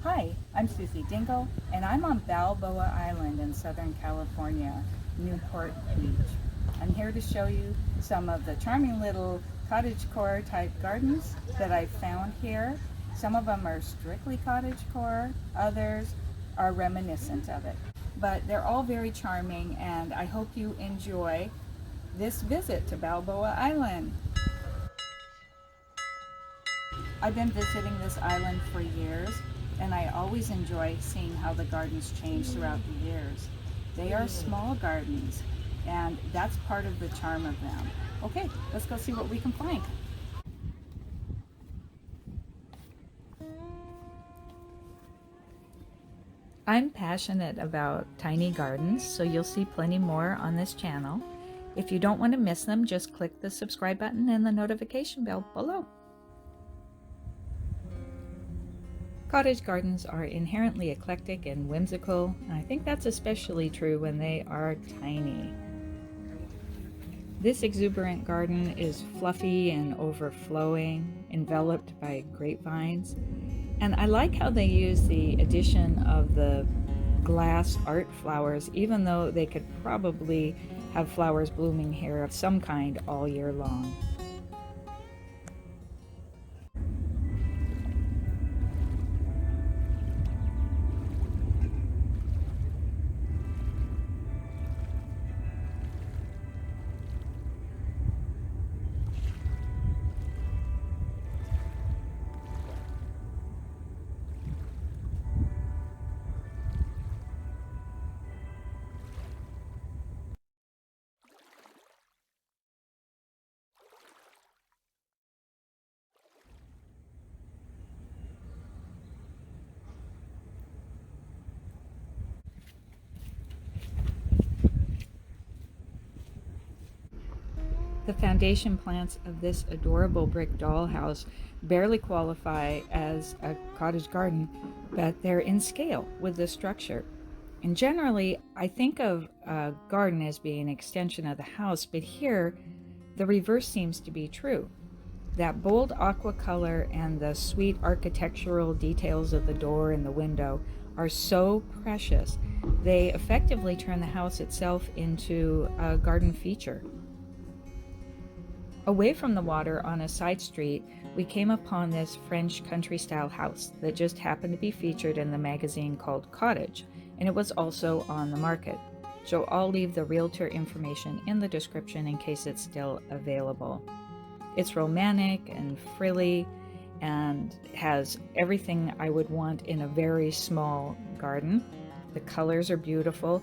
Hi, I'm Susie Dingle, and I'm on Balboa Island in Southern California, Newport Beach. I'm here to show you some of the charming little cottagecore type gardens that I found here. Some of them are strictly cottagecore, others are reminiscent of it. But they're all very charming, and I hope you enjoy this visit to Balboa Island. I've been visiting this island for years, and I always enjoy seeing how the gardens change throughout the years. They are small gardens, and that's part of the charm of them. Okay, let's go see what we can find. I'm passionate about tiny gardens, so you'll see plenty more on this channel. If you don't want to miss them, just click the subscribe button and the notification bell below. Cottage gardens are inherently eclectic and whimsical, and I think that's especially true when they are tiny. This exuberant garden is fluffy and overflowing, enveloped by grapevines, and I like how they use the addition of the glass art flowers, even though they could probably have flowers blooming here of some kind all year long. The foundation plants of this adorable brick dollhouse barely qualify as a cottage garden, but they're in scale with the structure. And generally, I think of a garden as being an extension of the house, but here, the reverse seems to be true. That bold aqua color and the sweet architectural details of the door and the window are so precious. They effectively turn the house itself into a garden feature. Away from the water on a side street, we came upon this French country-style house that just happened to be featured in the magazine called Cottage, and it was also on the market. So I'll leave the realtor information in the description in case it's still available. It's romantic and frilly and has everything I would want in a very small garden. The colors are beautiful.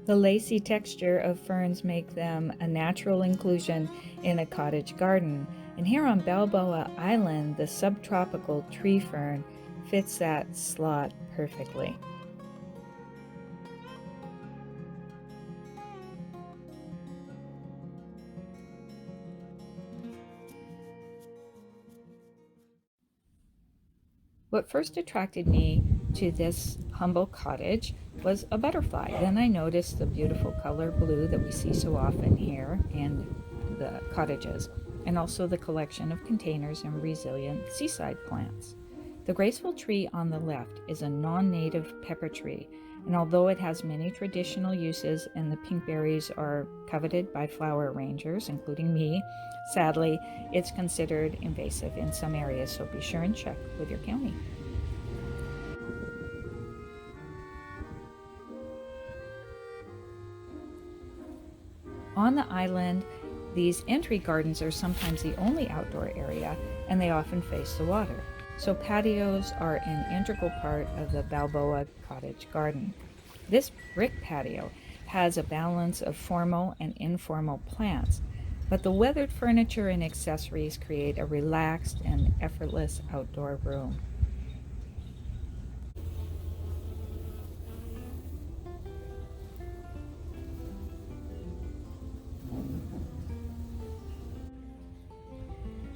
The lacy texture of ferns make them a natural inclusion in a cottage garden. And here on Balboa Island, the subtropical tree fern fits that slot perfectly. What first attracted me to this humble cottage was a butterfly. Then I noticed the beautiful color blue that we see so often here in the cottages, and also the collection of containers and resilient seaside plants. The graceful tree on the left is a non-native pepper tree, and although it has many traditional uses and the pink berries are coveted by flower arrangers, including me, sadly, it's considered invasive in some areas, so be sure and check with your county. On the island, these entry gardens are sometimes the only outdoor area, and they often face the water. So patios are an integral part of the Balboa cottage garden. This brick patio has a balance of formal and informal plants, but the weathered furniture and accessories create a relaxed and effortless outdoor room.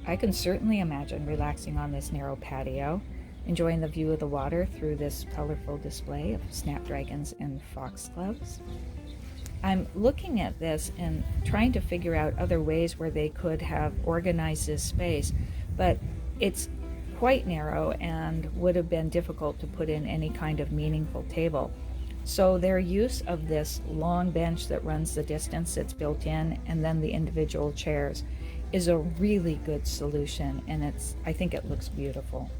I can certainly imagine relaxing on this narrow patio, enjoying the view of the water through this colorful display of snapdragons and foxgloves. I'm looking at this and trying to figure out other ways where they could have organized this space, but it's quite narrow and would have been difficult to put in any kind of meaningful table. So their use of this long bench that runs the distance that's built in, and then the individual chairs, is a really good solution, and I think it looks beautiful.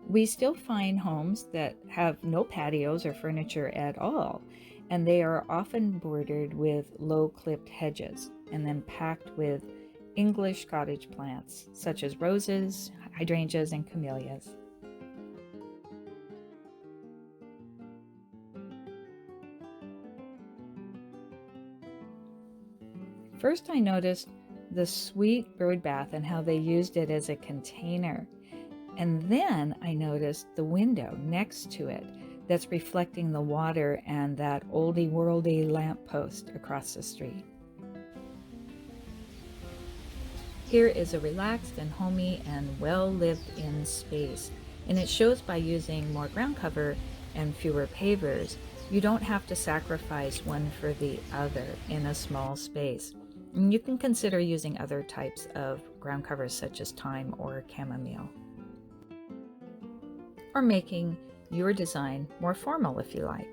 We still find homes that have no patios or furniture at all, and they are often bordered with low clipped hedges and then packed with English cottage plants such as roses, hydrangeas, and camellias. First, I noticed the sweet bird bath and how they used it as a container. And then I noticed the window next to it that's reflecting the water and that oldie worldy lamppost across the street. Here is a relaxed and homey and well lived in space, and it shows by using more ground cover and fewer pavers. You don't have to sacrifice one for the other in a small space. And you can consider using other types of ground covers such as thyme or chamomile, or making your design more formal if you like.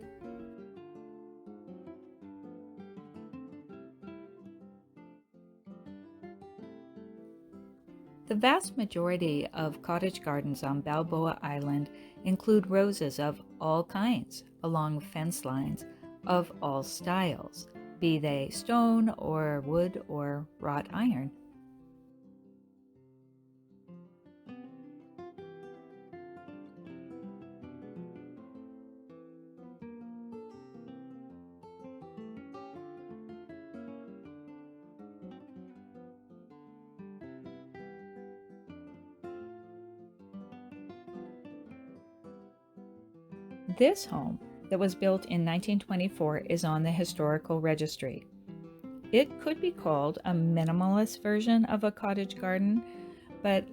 The vast majority of cottage gardens on Balboa Island include roses of all kinds along fence lines of all styles, be they stone or wood or wrought iron. This home that was built in 1924 is on the historical registry. It could be called a minimalist version of a cottage garden, but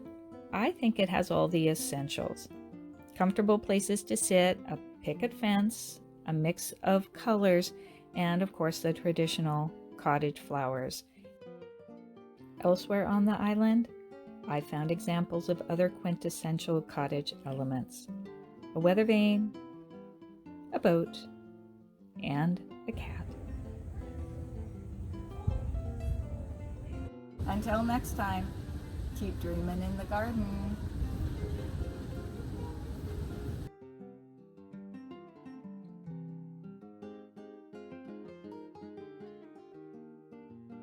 I think it has all the essentials. Comfortable places to sit, a picket fence, a mix of colors, and of course the traditional cottage flowers. Elsewhere on the island, I found examples of other quintessential cottage elements: a weather vane, a boat, and a cat. Until next time, keep dreaming in the garden.